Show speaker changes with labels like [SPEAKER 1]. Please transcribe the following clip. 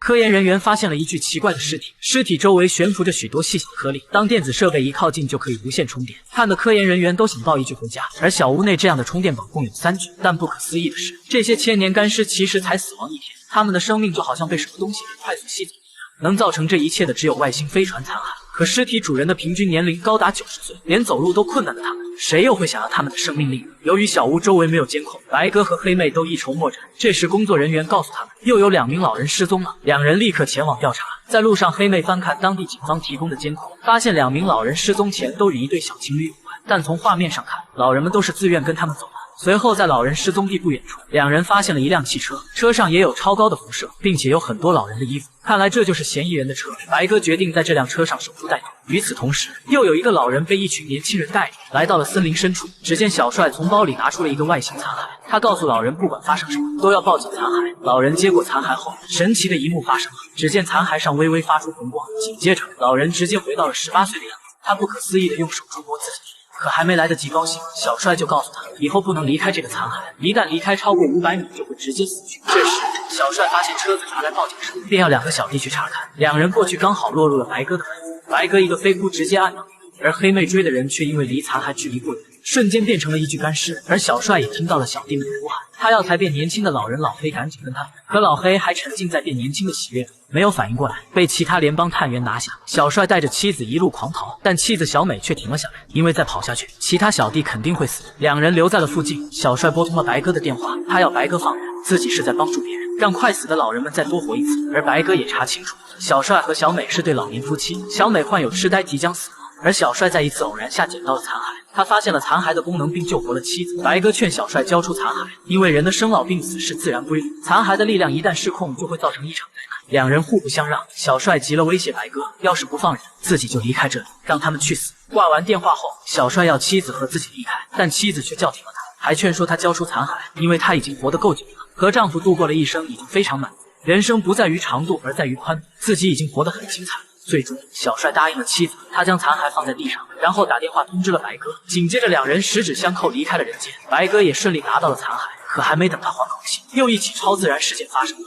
[SPEAKER 1] 科研人员发现了一具奇怪的尸体，尸体周围悬浮着许多细小颗粒，当电子设备一靠近就可以无线充电，看得科研人员都想抱一具回家。而小屋内这样的充电宝共有3具，但不可思议的是，这些千年干尸其实才死亡1天，他们的生命就好像被什么东西给快速吸走。能造成这一切的只有外星飞船残骸，可尸体主人的平均年龄高达90岁，连走路都困难的他们，谁又会想要他们的生命力呢？由于小屋周围没有监控，白哥和黑妹都一筹莫展。这时工作人员告诉他们，又有2名老人失踪了，两人立刻前往调查。在路上，黑妹翻看当地警方提供的监控，发现2名老人失踪前都与一对小情侣有关，但从画面上看，老人们都是自愿跟他们走的。随后，在老人失踪地不远处，2人发现了一辆汽车，车上也有超高的辐射，并且有很多老人的衣服。看来这就是嫌疑人的车。白哥决定在这辆车上守株待兔。与此同时，又有一个老人被一群年轻人带着来到了森林深处。只见小帅从包里拿出了一个外星残骸，他告诉老人，不管发生什么，都要抱紧残骸。老人接过残骸后，神奇的一幕发生了，只见残骸上微微发出红光，紧接着，老人直接回到了18岁的样子。他不可思议地用手触摸自己。可还没来得及高兴，小帅就告诉他，以后不能离开这个残骸，一旦离开超过500米就会直接死去。这时，小帅发现车子传来报警声，便要2个小弟去查看。2人过去刚好落入了白哥的门，白哥一个飞扑直接按倒，而黑妹追的人却因为离残骸距离过远，瞬间变成了一具干尸。而小帅也听到了小弟们的呼喊，他要才变年轻的老人老黑赶紧跟他们，可老黑还沉浸在变年轻的喜悦中，没有反应过来，被其他联邦探员拿下。小帅带着妻子一路狂逃，但妻子小美却停了下来，因为再跑下去，其他小弟肯定会死。2人留在了附近。小帅拨通了白哥的电话，他要白哥放人，自己是在帮助别人，让快死的老人们再多活一次。而白哥也查清楚，小帅和小美是对老年夫妻，小美患有痴呆，即将死亡。而小帅在一次偶然下捡到了残骸，他发现了残骸的功能并救活了妻子。白哥劝小帅交出残骸，因为人的生老病死是自然规律，残骸的力量一旦失控就会造成一场灾难。2人互不相让，小帅急了，威胁白哥，要是不放人，自己就离开这里，让他们去死。挂完电话后，小帅要妻子和自己离开，但妻子却叫停了他，还劝说他交出残骸，因为他已经活得够久了，和丈夫度过了一生，已经非常满足。人生不在于长度，而在于宽度，自己已经活得很精彩。最终，小帅答应了妻子，他将残骸放在地上，然后打电话通知了白哥。紧接着，2人十指相扣离开了人间。白哥也顺利拿到了残骸，可还没等他缓口气，又一起超自然事件发生了。